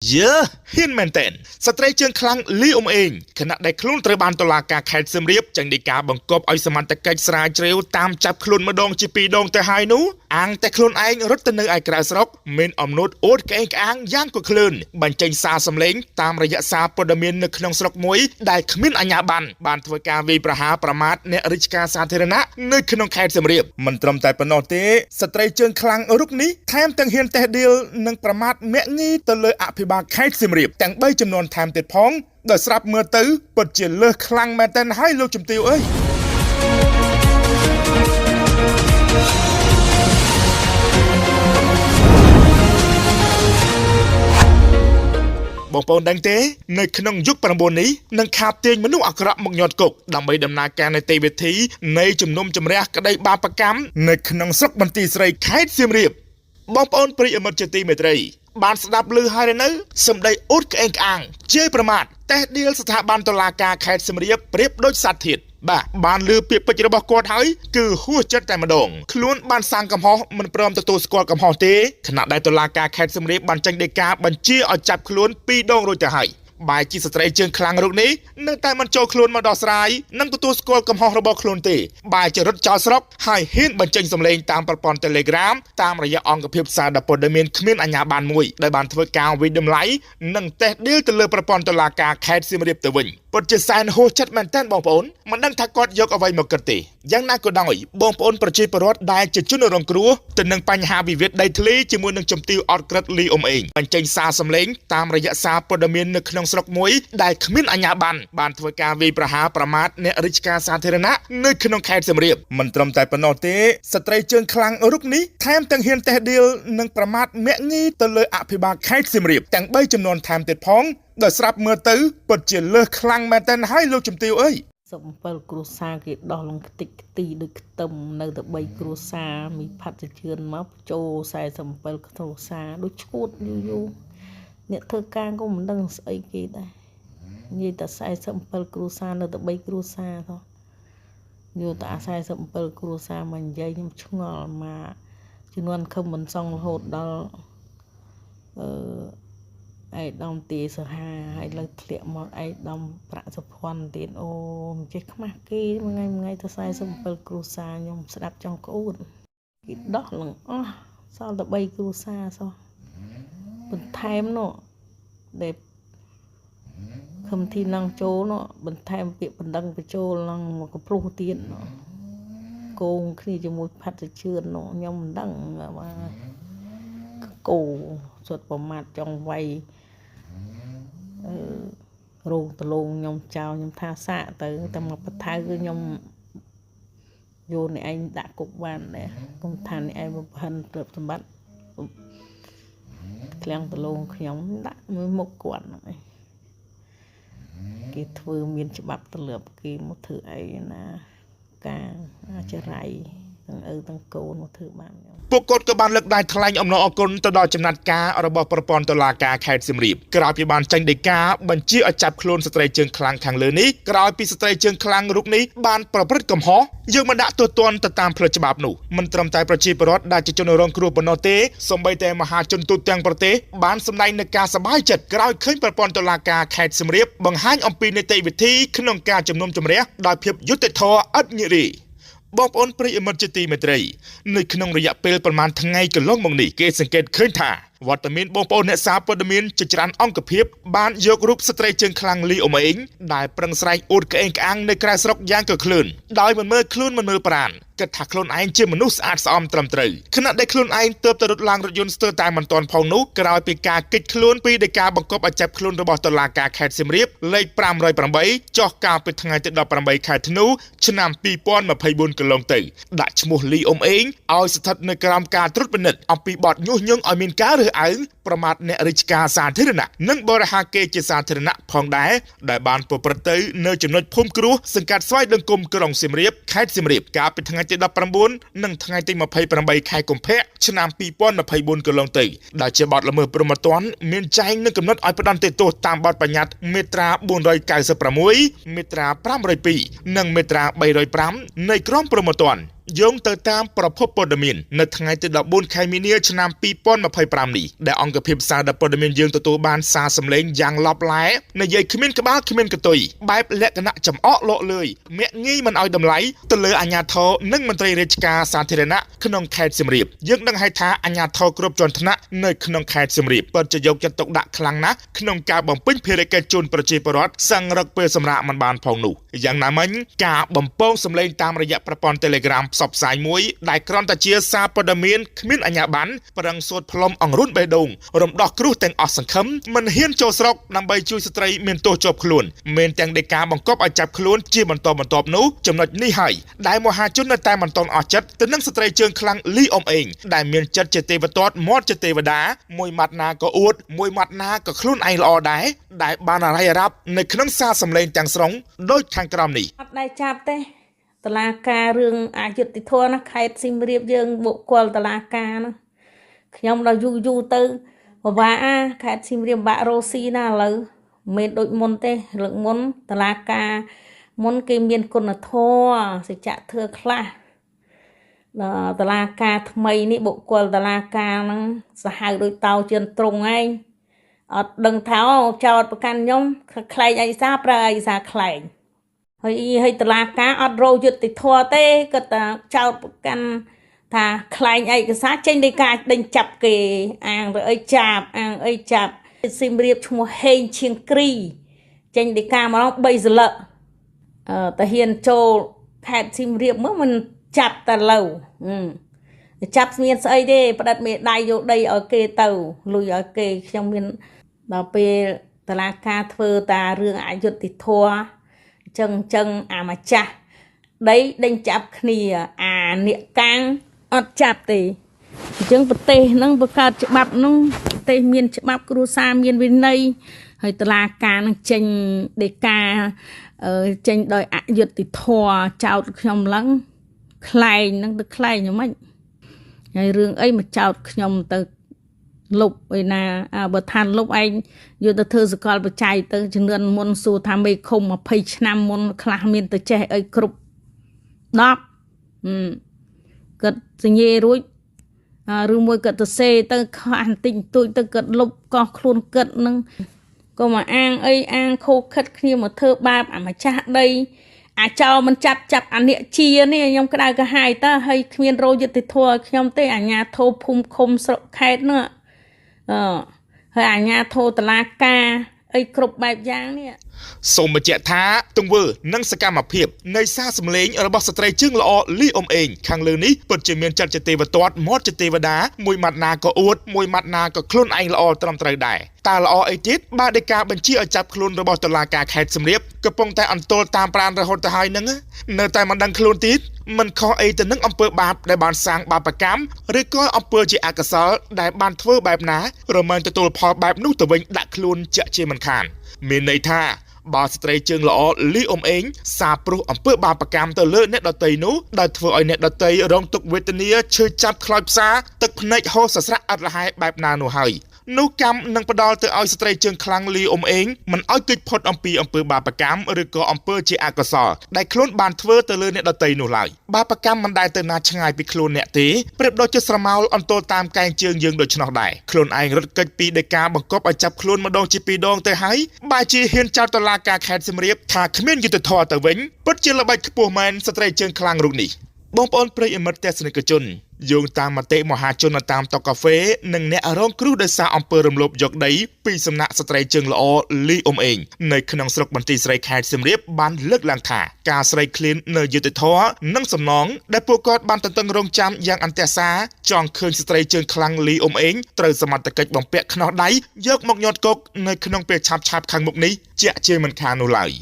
เยอะหินแมนเทนสตรีเชิงคลังลีอมเองขณะได้คลุ้นตระบานตลาการแคดเสมเรียบจังดีกาบังกบไอสมันตะเกจสลายเร็วตามจับคลุ้นมาดองจีปีดองแต่หายนู้อ่างแต่คลุ้นไอรถตะเนอไอกระสรกเมนอมนุษโอ๊ตแกงอ่างย่างกว่าคลื่นบรรจัยซาสำเล็งตามระยะซาปดเมียนนึกขนมสรกมวยได้ขมิ้นอัญญาบันบานทวการวีประหาประมาทเนริชกาสาธารณะนึกขนมแคดเสมเรียบมันตรมแต่ปนอเตสตรีเชิงคลังรุกนี้แถมตั้งเฮียนแต่เดียวนึงประมาทเมงีตะเลยอภิบาลแคดเสมเรียบแต่งใบจำนวนแถมติดพ้องโดยสลับเมื่อตื้อปดเจียนเลือกคลังแมนเทนให้ลูกจุ่มติวเอ้ยบองปอนดังเต้ในขนมยุคประมวลนี้นังคาบเตียงมนุษย์อักระมกยอดกกดำไปดำนาการในเตเวทีในจุ่มนมจำเรียกก็ได้บาปกรรมในขนมสักบันตีใส่ไข่เสียมเรียบบองปอนปริอมจตีเมตรีบานสดับลือไฮเรนเนอร์สมได้อุดเองอ่างเจ้ประมาทแต่เดียวสถาบันตุลาการไข่เสียมเรียบเปรียบโดยสัตว์ถิดบานลือเปียบปัจจุบันกอดหายคือหัวจัดแต่มาดงคล้วนบานสร้างกำหอมันเปิมตัวสกอตกำหอเตขณะได้ตุลาการแคดสมรีบันจังเดกาบันเชี่ยเอาจับคล้วนปีดงโรยจะให้บายจีสตรีเชิงคลังรุกนี้นั่งแต่มันโจคล้วนมาดอสไรนั่งตัวสกอตกำหอระบบคล้วนเตบายจะรถจอสรกให้เห็นบันจังสำเร็จตามประปอนเทเลกรามตามระยะองกับเพียบซาดับปอดเมียนขมิ้นอัญญาบานมวยได้บานทวการวิดมไหลนั่งแต่เดียวตะเลประปอนตุลาการแคดสมรีตะวินปดจะแซนโฮชัดแมนเทนบองปอนมันนั่งทักกอดยกเอาไว้มากติยังน่าก็ได้บองปอนประชีประวัติได้จะจุนรองครัวแต่นังปัญหาวิเวทได้ทะเลจมูกนังจมติวออดกระลีอมเองปัญจัยซาสำเร็จตามระยะซาปดเมียนนึกขนมสลกมวยได้ขมิ้นอัญญาบันบานทวการวีประหาประมาทเนริชกาสาธารณะนึกขนมแคดเสมเรียบมันตรมแต่ปนอเตสตรีเชิงคลังรุกนี้แถมตั้งเฮียนแต่เดียวนังประมาทเมงีตะเลยอภิบาลแคดเสมเรียบแต่งใบจำนวนแถมติดพ้องโดยสลับเมื่อตื้อปดเจียนเลือกคลังแมนเทนให้ลูกจุ่มติวเอ้ยสมเปิลครูซาเกิดดอลงติกตีดึกตมในตะใบครูซามีพัดจะเชือนมาโจใส่สมเปิลครูซาดูชุดอยู่เนี่ยเธอการก็มันดังใส่กี่ได้ยี่แต่ใส่สมเปิลครูซาในตะใบครูซาเท่าอยู่แต่ใส่สมเปิลครูซามันใหญ่ยิ่งช่วงมาจนวันคำมันส่องโหดดอลไอ้ดอมตีสหาไอ้เลือดเลี้ยหมดไอ้ดอมประสบพรตีนโอมเจ๊ขมากกี้มึงไงตัวใส่สมเปิลครูซายมสดับจังกูดกิดดอกหลังอ๋อซอลตะใบครูซาซอเป็นไทม์เนาะเด็บคำที่นั่งโจเนาะเป็นไทม์เปียเป็นดังไปโจลังมันก็พลูตีนเนาะโกงขี้จมูกพัดจะเชื่อนเนาะยมดังว่าโกสดประมาทจังไวโรงตะลงยมเจ้ายมท่าสะแต่มาปัทไทยคือยมโยนในไอ้ดักกบวันเนี่ยกงทานในไอ้บุพันเติบสมบัติเคลียงตะลงขยมดักมือมกกวนกีทวมีนฉบับตะเหลือบกีมุถือไอ้นะกาอาจไรตั้งโกนมุถือบ้านพวกกฎกบาลเลิกได้ทลายอมนออกลตลอดจำนัดการระบบประปอนตลาการแคดสิมรีบกล่าวพิบาลจังเดกาบัญชีอาจับโคลนสตรีเชิงคลังทางเลือนี้กล่าวปีสตรีเชิงคลังรุกนี้บานประพฤติกำหอยังมาด่าตัวตนตามพลฉบับหนูมันตรมใจประชีประวัติได้จะจนรองครูปนอเตสมใบแต่มหาจนตุตังประเทศบานสำนัยในการสบายจัดกล่าวขึ้นประปอนตลาการแคดสิมรีบบังฮันอมปีในเตวิธีขนมการจำนวนจำเรียได้เพียบยุติธรอัดยิรีบองปอนปริมจตีเมตรีในขนมระยะเปลประมาณทั้งไงกับล่องมองนี่เกสังเกตขึ้นท่าวัตมินบองปอนเนสาปดมินจะจรันอ่องกับเพียบบานยกรูปสตรีเชิงคลังลีอมเองได้ปรังไสอุดกเองอังในกระสรกย่างกับคลื่นได้มันเมื่อคลื่นมันมือปราณกระถักคลื่นไอเจมนุษย์อาจซ้อมตรำตรึขณะได้คลื่นไอเติบโตรถลางรถยนต์สเตอร์ตายมันตอนพองนุกลายเป็นการกิดคลื่นปีในการบังคับอาจับคลื่นระบบตลาการแคดซิมรีบเลยปรามรอยปรำใบจ่อกาวเป็นทางไงติดดอกปรำใบขายธนูชนามปีป้อนมาพายบุญกลงตื่ดัชมูลีอมเองเอาสถัดในกรามการตรุษเป็นเน็ตเอาปีบอดยุ่งยงเอามินก้าหรือไอประมาทในริชกาสาธารณะนั่งบริหารเกจิสาธารณะพองได้บานปประตูเนื้อจำนวนพุ่มครูสังกัดสวายดังกลมกระองสิมเรียบแคดสิมเรียบกาเป็นทางไงติดดอกปรำบุญนั่งทางไงติมาพายปรำใบขายกลมเพะชนามปีป้อนมาพายบุญกลงตื่ได้เจ็บบอดละเมอประมาตอนเมียนใจนึกกำนัดอ้อยประดันเตโตตามบอดปัญญาเมตราบุญรอยไก่สประมุยเมตราพรำรอยปีนั่งเมตราใบรอยพรำในกล้องประมาตอน យោងទៅតាមប្រភពព័ត៌មាននៅថ្ងៃទី14ខែមីនាឆ្នាំ2025នេះដែលអង្គភាពសារព័ត៌មានយើងទទួលបានសារសម្លេងយ៉ាងឡប់ឡែនិយាយគ្មានក្បាលគ្មានកតុយបែបលក្ខណៈចំអកលក់លឿយមាក់ងាយមិនឲ្យតម្លៃទៅលើអាជ្ញាធរនិងមន្ត្រីរាជការសាធារណៈក្នុងខេត្តសៀមរាបយើងដឹងហើយថាអាជ្ញាធរគ្រប់ជាន់ថ្នាក់នៅក្នុងខេត្តសៀមរាបពិតជាយកចិត្តទុកដាក់ខ្លាំងណាស់ក្នុងការបំពេញភារកិច្ចជូនប្រជាពលរដ្ឋសង្រឹកពេលសម្រាប់មិនបានផងនោះយ៉ាងណាមិញការបំពងសម្លេងតាមរយៈប្រព័ន្ធ Telegram ផ្សព្វផ្សាយមួយដែលគ្រាន់តែជាសារព័ត៌មានគ្មានអាជ្ញាប័ណ្ណប្រឹងសូត្រផ្លុំអង្រួនបេះដូងរំដោះគ្រោះទាំងអស់សង្ឃឹមមិនហ៊ានចូលស្រុកដើម្បីជួយស្ត្រីមានទោសជាប់ខ្លួនមានទាំងដីកាបង្កប់ឲ្យចាប់ខ្លួនជាបន្តបន្ទាប់នោះចំណុចនេះហើយដែលមហាជននៅតែមិនទាន់អស់ចិត្តទៅនឹងស្ត្រីជើងខ្លាំងលីអ៊ុំអេងដែលមានចិត្តជាទេវទត្តមាត់ជាទេវតាមួយម៉ាត់ណាក៏អួតមួយម៉ាត់ណាក៏ខ្លួនឯងល្អដែរដែលបានអារ័យអារ៉ាប់នៅក្នុងសារសម្លេងទាំងស្រុងដូចខាងក្រោមនេះអត់ដែរចាប់ទេតឡាការរឿងអយុត្តិធម៌ណាខេត្តសៀមរាបយើងបុគ្គលតឡាការណាខ្ញុំដល់យូរទៅពិបាកខេត្តសៀមរាបបាក់រ៉ូស៊ីណាឥឡូវមិនដូចមុនទេលើកមុនតឡាការមុនគេមានគុណធម៌សច្ចៈធឿខ្លះតឡាការថ្មីនេះបុគ្គលតឡាការហ្នឹងសាហាវដូចតោជឿនត្រង់ឯងអត់ដឹងថាចោតប្រកាន់ខ្ញុំខ្លែងអីសាប្រើអីសាខ្លែងហើយតឡាការអត់រោយុត្តិធម៌ទេគាត់តែចោតប្រកាន់ថាខ្លែងឯកសារចេញដោយការដេញចាប់គេអាងទៅអីចាប់អាងអីចាប់សៀមរាបឈ្មោះហេងឈៀងគ្រីចេញដោយការម្ដង3សន្លឹកតាហ៊ានចូលខេត្តសៀមរាបមកមិនចាប់តែលើចាប់មានស្អីទេផ្ដិតមេដៃយកដីឲ្យគេទៅលុយឲ្យគេខ្ញុំមានដល់ពេលតឡាការធ្វើតារឿងអយុត្តិធម៌ចឹងអាម្ចាស់ដីដេញចាប់គ្នាអាអ្នកកាំងអត់ចាប់ទេអញ្ចឹងប្រទេសហ្នឹងបង្កើតច្បាប់ហ្នឹងប្រទេសមានច្បាប់គ្រួសារមានវិន័យហើយតឡាការនឹងចេញដីកាចេញដោយអយុត្តិធម៌ចោតខ្ញុំឡើងខ្លែងហ្នឹងទៅខ្លែងយ៉ាងម៉េចហើយរឿងអីមកចោតខ្ញុំទៅលុបឯណាបើថាលុបឯងយកទៅធ្វើសកលបច្ច័យទៅជំនឿនមុនសួរថាមេឃុំ20ឆ្នាំមុនខ្លះមានទៅចេះអីគ្រប់10គាត់សញ្ញេរួចឬមួយគាត់ទៅសេទៅខះបន្តិចបន្តួចទៅគាត់លុបកោះខ្លួនគាត់នឹងក៏មកអាងអីអាងខូខិតគ្នាមកធ្វើបាបអាម្ចាស់ដីអាចោមិនចាប់អាអ្នកជានេះខ្ញុំក្តៅក្រហាយតើហើយគ្មានរោយុត្តិធម៌ខ្ញុំទេអាញាធោភូមិឃុំស្រុកខេត្តនោះហើយអាញាធោតឡាការអីគ្រប់បែបយ៉ាងនេះសូមបញ្ជាក់ថាទង្វើនិងសកម្មភាពនៃសារសម្លេងរបស់ស្ត្រីជើងល្អលីអ៊ុំអេងខាងលើនេះពិតជាមានចិត្តជាទេវទត្តមាត់ជាទេវតាមួយម៉ាត់ណាក៏អួតមួយម៉ាត់ណាក៏ខ្លួនឯងល្អត្រឹមត្រូវដែរតើល្អអីទៀតបើដោយការបញ្ជាឲ្យចាប់ខ្លួនរបស់តុលាការខេត្តសៀមរាបកំពុងតែអន្ទោលតាមប្រាណរហូតទៅហើយនឹងនៅតែមិនដឹងខ្លួនទៀតមិនខុសអីទៅនឹងអំពើបាបដែលបានសាងបាបកម្មឬក៏អំពើជាអកុសលដែលបានធ្វើបែបណារមែងទទួលផលបែបនោះទៅវិញដាក់ខ្លួនជាក់ជាមិនខានមានន័យថាបើស្ត្រីជើងល្អលីអ៊ុំអេងសាព្រោះអំពើបាបកម្មទៅលើអ្នកដតីនោះដែលធ្វើឲ្យអ្នកដតីរងទុក្ខវេទនាឈឺចាប់ខ្លោចផ្សាទឹកភ្នែកហូរសស្រាក់អត់រហែបែបណានោះហើយនោះកម្មនឹងផ្ដាល់ទៅឲ្យស្ត្រីជើងខ្លាំងលីអ៊ុំអេងមិនឲ្យគេចផុតអំពីអំពើបាបកម្មឬក៏អំពើជាអកុសលដែលខ្លួនបានធ្វើទៅលើអ្នកដតីនោះឡើយបាបកម្មមិនដែលទៅណាឆ្ងាយពីខ្លួនអ្នកទេប្រៀបដូចជាស្រមោលអន្ទោលតាមកែងជើងយើងដូច្នោះដែរខ្លួនឯងរត់គេចពីដីកាបង្កប់ឲ្យចាប់ខ្លួនម្ដងជាពីរដងទៅហើយបើជាហ៊ានចោទតុលាការខេត្តសៀមរាបថាគ្មានយុត្តិធម៌ទៅវិញពិតជាល្បិចខ្ពស់មែនស្ត្រីជើងខ្លាំងរូបនេះបងប្អូនប្រិយមិត្តទស្សនិកជនយោងតាមមតិមហាជននៅតាមតុកាហ្វេនិងអ្នករងគ្រោះដោយសារអំពើរំលោភយកដីពីសំណាក់ស្ត្រីជើងល្អលីអ៊ុំអេងនៅក្នុងស្រុកបន្ទាយស្រីខេត្តសៀមរាបបានលើកឡើងថាការស្រីឃ្លាននៅយុត្តិធម៌និងសំណងដែលពួកគាត់បានទន្ទឹងរង់ចាំយ៉ាងអន្ទះសារចង់ឃើញស្ត្រីជើងខ្លាំងលីអ៊ុំអេងត្រូវសមត្ថកិច្ចបំពាក់ខ្នោះដៃយកមកញាត់គុកនៅក្នុងពេលឆាប់ខាងមុខនេះជាក់ជាមិនខាននោះឡើយ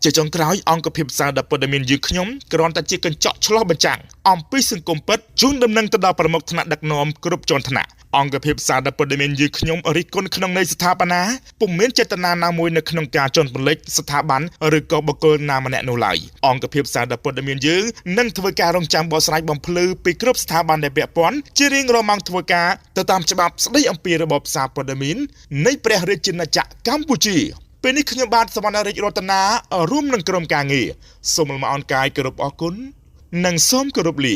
ជាចុងក្រោយអង្គភាពសារព័ត៌មានយើងខ្ញុំគ្រាន់តែជាកញ្ចក់ឆ្លុះបញ្ចាំងអំពីសង្គមពិតជូនដំណឹងទៅដល់ប្រមុខថ្នាក់ដឹកនាំគ្រប់ជាន់ថ្នាក់អង្គភាពសារព័ត៌មានយើងខ្ញុំរិះគន់ក្នុងន័យស្ថាបនាពុំមានចេតនាណាមួយនៅក្នុងការជន់ពន្លិចស្ថាប័នឬក៏បុគ្គលណាម្នាក់នោះឡើយអង្គភាពសារព័ត៌មានយើងនឹងធ្វើការរងចាំបកស្រាយបំភ្លឺពីគ្រប់ស្ថាប័នដែលពាក់ព័ន្ធជារៀងរាល់ម៉ោងធ្វើការទៅតាមច្បាប់ស្តីអំពីរបបសារព័ត៌មាននៃព្រះរាជាណាចក្រកម្ពុជាពេលនេះខ្ញុំបាទសវណ្ណរិទ្ធរតនារួមនឹងក្រុមការងារសូមលំអរកាយគោរពអរគុណ និងសូមគោរពលា